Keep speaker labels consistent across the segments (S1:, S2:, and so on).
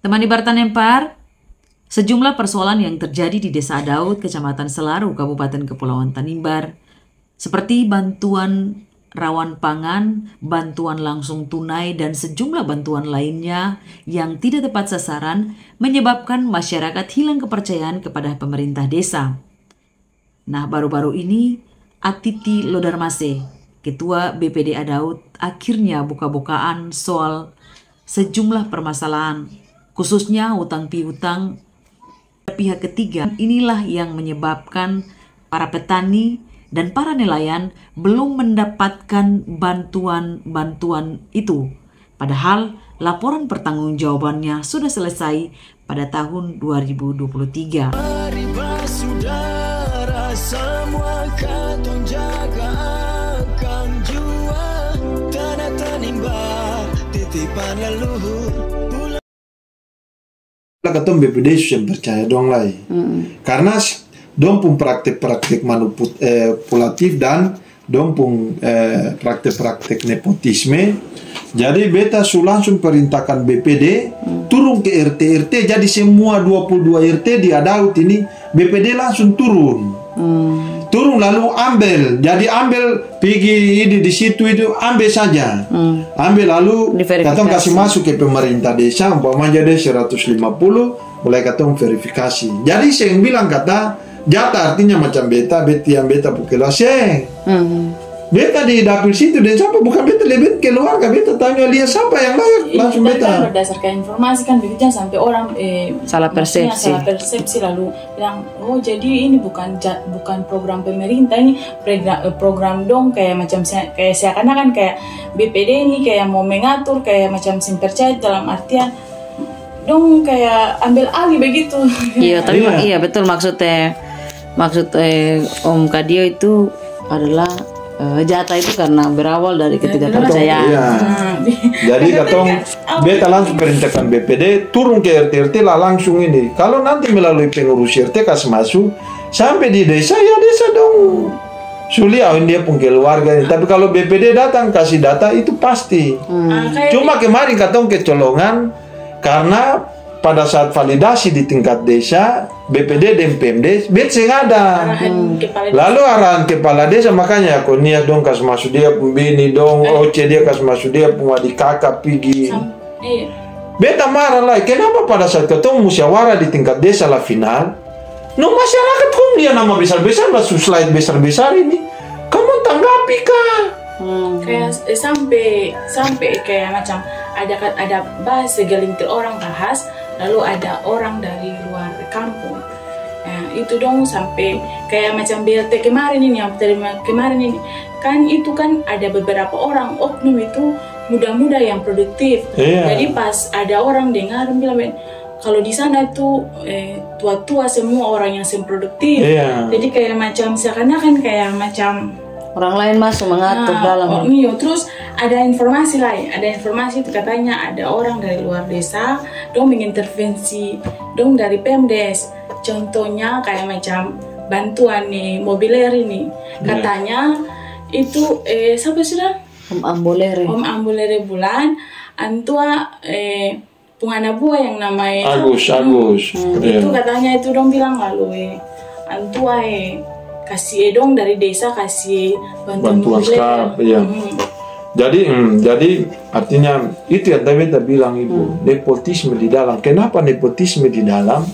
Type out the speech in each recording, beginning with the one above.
S1: Teman di Bartan Empar, sejumlah persoalan yang terjadi di Desa Adaud, Kecamatan Selaru, Kabupaten Kepulauan Tanimbar, seperti bantuan rawan pangan, bantuan langsung tunai, dan sejumlah bantuan lainnya yang tidak tepat sasaran menyebabkan masyarakat hilang kepercayaan kepada pemerintah desa. Nah, baru-baru ini Atiti Lodarmase, Ketua BPD Adaud, akhirnya buka-bukaan soal sejumlah permasalahan, khususnya hutang piutang pihak ketiga. Inilah yang menyebabkan para petani dan para nelayan belum mendapatkan bantuan-bantuan itu. Padahal laporan pertanggungjawabannya sudah selesai pada tahun 2023.
S2: Mari bersaudara semua katong jaga akan jua tanah Tanimbar titipan leluhur.
S3: Katong BPD yang percaya dong lai, karena dong pun praktek-praktek manipulatif dan dong pun praktek-praktek nepotisme. Jadi beta langsung perintahkan BPD turun ke RT-RT. Jadi semua 22 RT di Adaud ini BPD langsung turun. Turun lalu ambil. Jadi ambil pergi ini di situ itu ambil saja. Ambil lalu katong kasih masuk ke pemerintah desa, umpamanya deh 150, mulai katong verifikasi. Jadi saya bilang kata jatah artinya macam beta yang beta pukul seng. Beta di dapil situ dan siapa bukan beta lebih keluarga beta tanya lihat siapa yang layak langsung beta.
S4: Kan berdasarkan informasi kan begitu sampai orang
S1: salah persepsi
S4: lalu bilang oh jadi ini bukan program pemerintah, ini program dong kayak macam kayak seakan-akan kayak BPD ini kayak mau mengatur kayak macam simpercaya dalam artian dong kayak ambil alih begitu.
S1: Iya tapi iya betul maksud Om Kadio itu adalah jatah itu karena berawal dari ketidakpercayaan.
S3: Iya. Jadi katong beta langsung perintahkan BPD turun ke RT-RT lah langsung ini. Kalau nanti melalui pengurus RT kasih masuk sampai di desa ya desa dong. Suliahin dia pun keluarga ini. Tapi kalau BPD datang kasih data itu pasti. Cuma kemarin katong kecolongan karena pada saat validasi di tingkat desa, BPD dan PMD, BC ada. Lalu arahan kepala desa, makanya aku niat dong kasih masuk dia pembini dong, OC dia kasih masuk dia pemadi kakak pergi. Beta marah lah, kenapa pada saat ketemu musyawarah di tingkat desa lah final, no masyarakat kok dia nama besar-besar lah, slide besar-besar ini, kamu tanggapi kah?
S4: Kayak sampai kayak macam ada bahas segelintir orang bahas, lalu ada orang dari luar kampung. Nah, itu dong sampai kayak macam BLT kemarin ini yang terima kemarin ini kan itu kan ada beberapa orang oknum itu muda-muda yang produktif. Jadi pas ada orang dengar bilang kalau di sana itu tua-tua semua orang yang produktif. Jadi kayak macam seakan-akan kayak macam
S1: orang lain masuk mengatur dalam.
S4: Terus ada informasi lain, ada informasi itu katanya ada orang dari luar desa dong mengintervensi dong dari Pemdes. Contohnya kayak macam bantuan nih mobiler ini. Katanya itu siapa sudah?
S1: Om Ambulere
S4: bulan antua pungana buah yang namanya
S3: Agus.
S4: Itu katanya itu dong bilang lalu antua kasih dong dari desa kasih bantuan
S3: sekarang, jadi artinya itu yang tadi kita bilang ibu nepotisme di dalam. Kenapa nepotisme di dalam?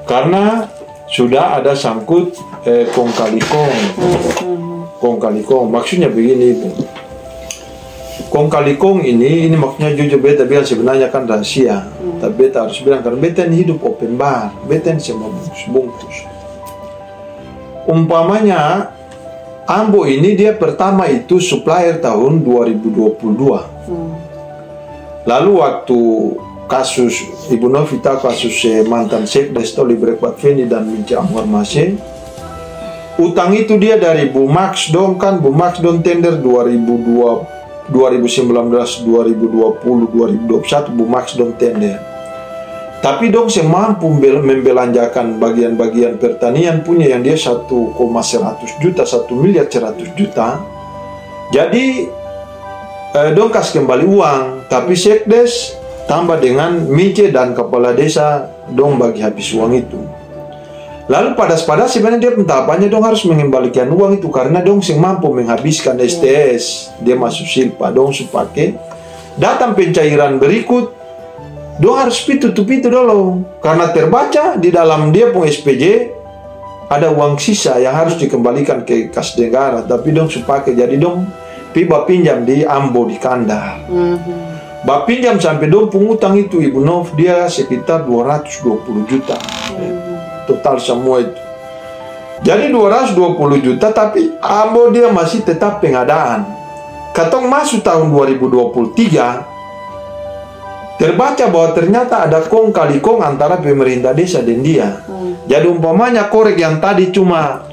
S3: Karena sudah ada sangkut kong kali kong. Maksudnya begini ibu. Kong kali kong ini maksudnya jujur beta bilang sebenarnya kan rahasia. Tapi beta harus bilang karena beta ini hidup open bar, beta ini semua bungkus. Umpamanya Ambo ini dia pertama itu supplier tahun 2022. Lalu waktu kasus Ibu Novita, kasus mantan Sekdes Toli Brekbat Fendi dan Minca Anwar Masih, utang itu dia dari Bu Max dong kan, Bu Max dong tender 2019, 2020, 2021 Bu Max dong tender. Tapi dong saya mampu membelanjakan bagian-bagian pertanian punya yang dia 1,100 juta, 1 miliar 100 juta. Jadi dong kasih kembali uang, tapi Sekdes tambah dengan Mice dan kepala desa dong bagi habis uang itu. Lalu pada sebenarnya dia tahapannya dong harus mengembalikan uang itu karena dong sing mampu menghabiskan STS. Dia masuk silpa dong supake. Datang pencairan berikut, dong harus tutup itu dulu karena terbaca di dalam dia pun SPJ ada uang sisa yang harus dikembalikan ke kas negara, tapi dong supake jadi dong piba pinjam di Ambo di Kandar. Bap pinjam sampai dong pengutang itu Ibu Nov dia sekitar 220 juta. Total semua itu. Jadi 220 juta tapi Ambo dia masih tetap pengadaan. Katong masuk tahun 2023 terbaca bahwa ternyata ada kong kali kong antara pemerintah desa dan dia. Jadi umpamanya korek yang tadi cuma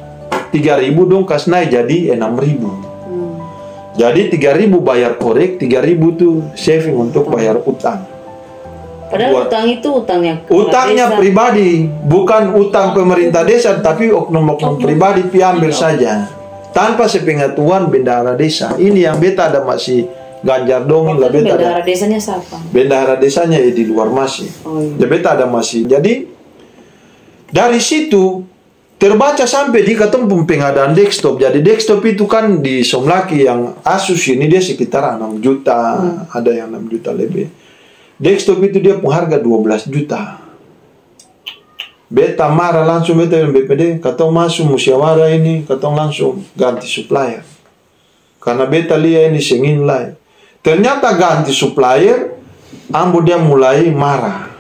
S3: 3.000 dong kas naik jadi 6.000. Jadi 3.000 bayar korek, 3.000 tuh saving untuk bayar utang.
S1: Padahal utang itu
S3: utangnya pribadi, bukan utang pemerintah desa, tapi oknum-oknum pribadi piambil saja tanpa sepengetahuan bendahara desa. Ini yang beta ada masih ganjar dong.
S1: Bendahara desanya siapa?
S3: Bendahara desanya ya di luar masih. Ya beta ada masih. Jadi dari situ terbaca sampai di ketemu pengadaan desktop. Jadi desktop itu kan di Somlaki yang Asus ini dia sekitar 6 juta, ada yang 6 juta lebih. Desktop itu dia harga 12 juta. Beta marah langsung beta dengan BPD, katong masuk musyawarah ini, katong langsung ganti supplier. Karena beta lihat ini sengin lain. Ternyata ganti supplier, Ambo dia mulai marah.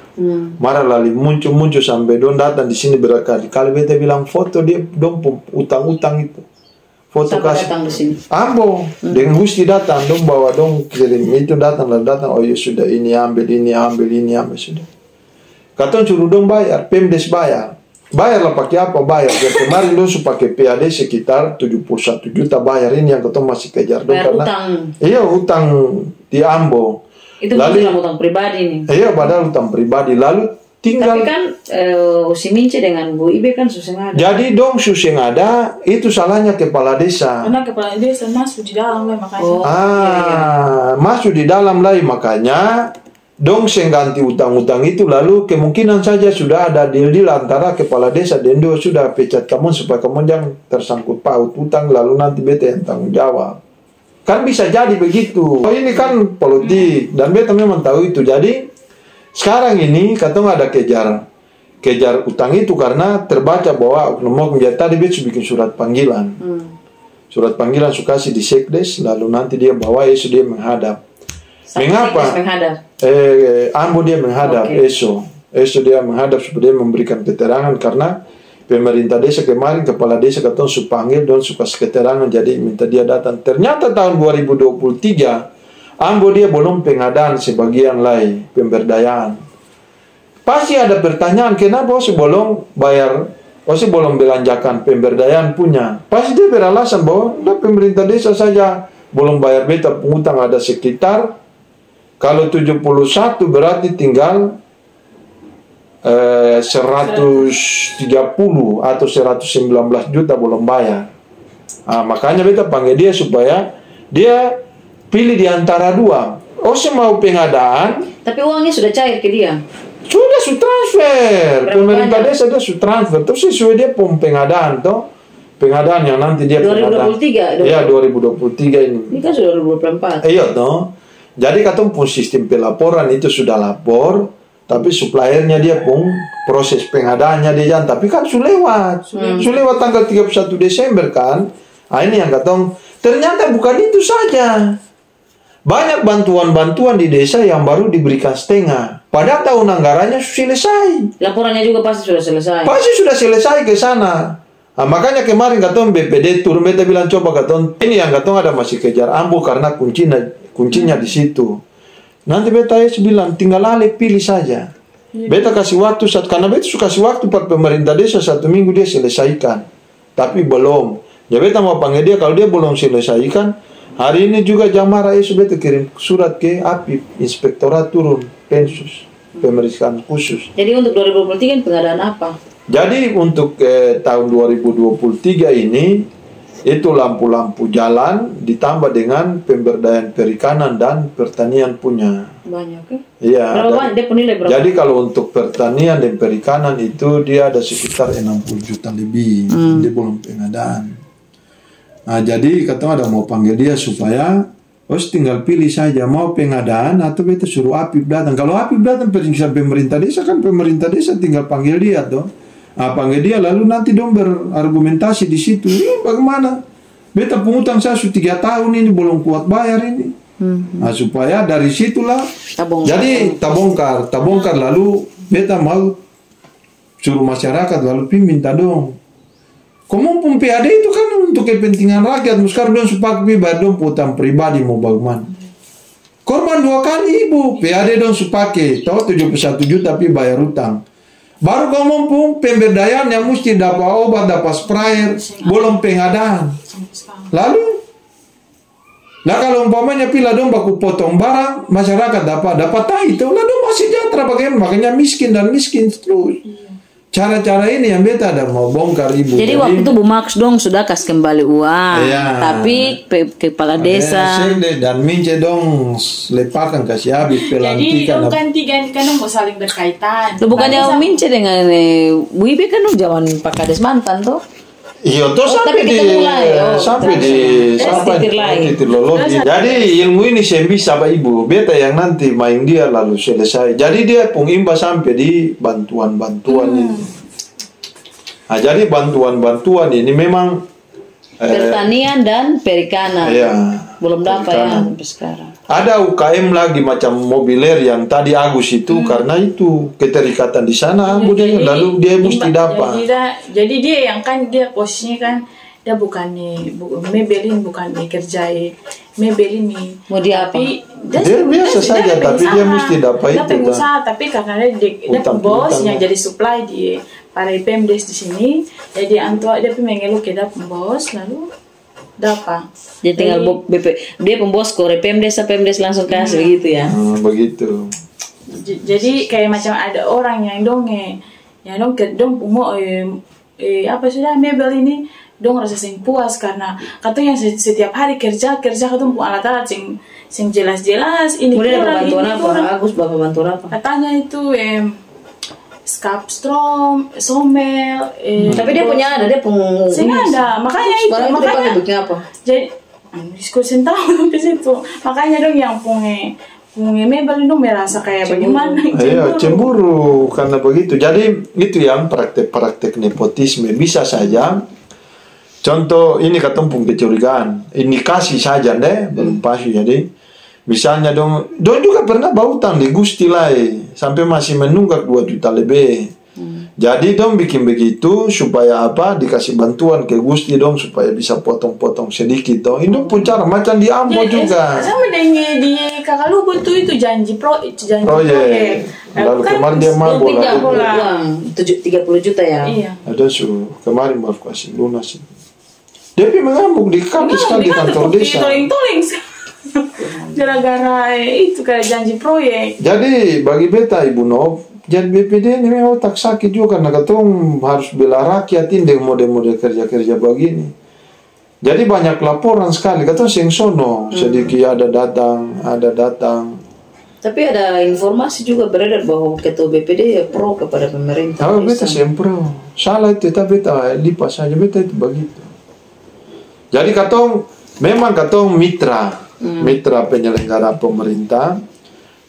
S3: Marah lalu muncul sampai don datang di sini berkali-kali. Beta bilang foto dia dong utang-utang itu. Foto kasih Ambo dengan Gusti datang dong bawa dong kirim itu datang. Oh ya sudah ini ambil sudah. Katong suruh dong bayar, Pemdes bayar lah pakai apa bayar? Jadi kemarin dong pakai PAD sekitar 71 juta bayar ini yang katong masih kejar dong karena
S1: utang.
S3: Iya utang di Ambo.
S1: Itu bukan utang pribadi nih.
S3: Iya padahal utang pribadi lalu. Tinggal,
S1: tapi kan si Mince dengan Bu Ibe kan susah ada.
S3: Jadi dong susah ada itu salahnya kepala desa.
S4: Karena kepala desa masuk di dalam lah makanya.
S3: Masuk di dalam lah makanya dong ganti utang-utang itu lalu kemungkinan saja sudah ada deal antara kepala desa dan do sudah pecat kamu supaya kamu jangan tersangkut paut utang lalu nanti beta yang tanggung jawab. Kan bisa jadi begitu. Oh ini kan politik dan beta memang tahu itu jadi. Sekarang ini katong ada kejar utang itu karena terbaca bahwa oknum tadi dia bikin surat panggilan. Surat panggilan suka kasih di sekdes lalu nanti dia bawa Eso dia menghadap. Mengapa? Ambo dia menghadap Eso dia menghadap supaya dia memberikan keterangan karena pemerintah desa kemarin kepala desa katong panggil dan suka keterangan jadi minta dia datang. Ternyata tahun 2023 Ambo dia belum pengadaan sebagian lain pemberdayaan. Pasti ada pertanyaan kenapa si belum bayar, si belum belanjakan pemberdayaan punya. Pasti dia beralasan bahwa pemerintah desa saja belum bayar beta pengutang ada sekitar kalau 71 berarti tinggal 130 atau 119 juta belum bayar. Makanya beta panggil dia supaya dia pilih di antara dua. Si mau pengadaan. Tapi
S1: uangnya sudah cair ke dia?
S3: Sudah transfer. Pemerintah desa dia sudah transfer. Terus sesuai dia pengadaan toh. Pengadaan yang nanti dia
S1: 2023?
S3: Iya 2023 ini.
S1: Ini kan sudah 2024.
S3: Iya toh. Jadi katong pun sistem pelaporan itu sudah lapor. Tapi suppliernya dia pun proses pengadaannya dia jangan. Tapi kan sudah lewat. Sudah lewat tanggal 31 Desember kan. Ini yang katong. Ternyata bukan itu saja. Banyak bantuan-bantuan di desa yang baru diberikan setengah. Padahal tahun anggarannya sudah selesai.
S1: Laporannya juga pasti sudah selesai.
S3: Pasti sudah selesai ke sana. Makanya kemarin katong BPD turun beta bilang coba katong ini yang katong ada masih kejar Ambo karena kuncinya di situ. Nanti beta bilang tinggal alih pilih saja. Beta kasih waktu karena beta suka kasih waktu buat pemerintah desa 1 minggu dia selesaikan. Tapi belum. Ya beta mau panggil dia kalau dia belum selesaikan. Hari ini juga Jamara beta kirim surat ke APIP, Inspektorat turun, Pensus, pemeriksaan khusus.
S1: Jadi untuk 2023 pengadaan apa?
S3: Jadi untuk tahun 2023 ini Itu lampu-lampu jalan ditambah dengan pemberdayaan perikanan dan pertanian punya.
S1: Banyak ya?
S3: Iya.
S1: Berapa banyak? Dia nilai berapa?
S3: Jadi kalau untuk pertanian dan perikanan itu dia ada sekitar 60 juta lebih. Dia belum pengadaan. Nah, jadi kata ada mau panggil dia supaya tinggal pilih saja mau pengadaan atau beta suruh Apip datang. Kalau Apip datang perincian pemerintah desa kan pemerintah desa tinggal panggil dia tuh. Nah, panggil dia lalu nanti dong berargumentasi di situ. Ini bagaimana? Beta pengutang saya sudah 3 tahun ini belum kuat bayar ini. Nah, supaya dari situlah jadi tabongkar lalu beta mau suruh masyarakat lalu minta dong. Kamu pun PAD itu kan untuk kepentingan rakyat. Sekarang dong supaya bayar dong utang pribadi mau bagaimana? Korban 2 kali ibu. PAD dong supaya tahu 71 juta tapi bayar utang. Baru kamu pun pemberdayaan yang mesti dapat obat, dapat sprayer, belum pengadaan. Lalu, nah kalau umpamanya pila dong baku potong barang, masyarakat dapat itu, lalu masih sejahtera bagaimana? Makanya miskin dan miskin terus. Cara-cara ini yang beta ada mau bongkar ibu.
S1: Jadi waktu itu Bu Max dong sudah kasih kembali uang, tapi kepala desa
S3: dan mince dong lepakan kasih habis pelantikan.
S4: Jadi kan tiga kan mau saling berkaitan.
S1: Lu bukannya mince dengan Bu Ibe kan zaman Pak Kades mantan tuh.
S3: Iya, tuh sampai di titik lologi. Jadi ilmu ini saya bisa Pak Ibu. Beta yang nanti main dia lalu selesai. Jadi dia pun imbas sampai di bantuan-bantuan ini. Nah, jadi bantuan-bantuan ini memang
S1: pertanian dan perikanan.
S3: Iya,
S1: belum dapat ya sampai sekarang. Ada
S3: UKM lagi macam mobiler yang tadi Agus itu karena itu keterikatan di sana lalu dia mesti dapat.
S4: Jadi dia yang kan dia posisinya kan dia bukannya mebelin bukan kerjai mebelin nih.
S1: Mau dia apa?
S3: Dia biasa saja tapi dia mesti dapat itu.
S4: Dia pengusaha tapi karena dia bos yang jadi supply di para Pemdes di sini. Jadi antua dia mengeluh ke dia pembos lalu dapat.
S1: Dia tinggal dia pembos kore Pemdes langsung kasih gitu ya.
S3: Begitu.
S4: Jadi kayak macam ada orang yang dong mau apa sudah mebel ini dong rasa sing puas karena katanya setiap hari kerja katong alat-alat sing jelas-jelas ini kurang ini kurang.
S1: Agus bapak bantuan apa?
S4: Katanya itu Skapstrom, Somel,
S1: tapi dia punya ada, dia
S4: ada, makanya itu, makanya
S1: apa?
S4: Jadi, diskusin tahu di situ, makanya dong yang punya mebel dong merasa kayak bagaimana?
S3: Iya, cemburu karena begitu. Jadi itu yang praktek nepotisme bisa saja. Contoh ini ketempung kecurigaan, indikasi saja deh, belum pasti jadi. Misalnya dong juga pernah bautang di Gusti Lai sampai masih menunggak 2 juta lebih. Jadi dong bikin begitu supaya apa? Dikasih bantuan ke Gusti dong supaya bisa potong-potong sedikit dong. Ini pun cara macam di Ambo juga.
S4: Sama dengan di Kakak Lubu itu janji proyek.
S3: Lalu kemarin dia mau
S1: bola 30 juta ya.
S4: Iya.
S3: Ada suruh kemarin baru kasih lunas. Dia mengamuk di kaki sekali di kantor desa.
S4: Toling-toling. Gara-gara itu kayak janji proyek.
S3: Jadi bagi beta Ibu Nov, jadi BPD ini memang otak sakit juga karena ketong harus bela rakyat ini model-model kerja-kerja begini. Jadi banyak laporan sekali ketong sing sono sedikit ada datang.
S1: Tapi ada informasi juga beredar bahwa ketua BPD pro kepada pemerintah.
S3: Tahu beta pro. Salah itu tapi beta lipas saja beta itu begitu. Jadi memang katong mitra penyelenggara pemerintah,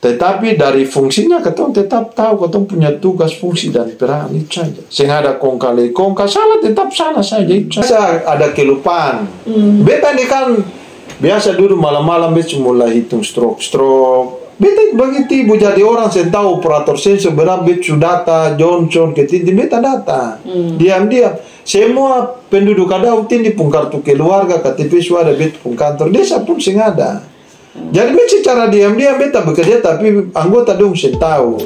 S3: tetapi dari fungsinya katong tetap tahu katong punya tugas, fungsi dan peran itu saja. Sehingga ada kongka salah tetap salah saja itu. Biasa ada kelupaan. Beta ini kan biasa dulu malam-malam beta mulai hitung stroke. Beta begitu ibu jadi orang saya tahu operator sensor berapa beta data Johnson ketinti beta data. Diam-diam. Semua penduduk ada di pun kartu keluarga, KTP suara, beta pun kantor desa pun sing ada. Jadi beta secara diam-diam beta bekerja tapi anggota dong saya tahu.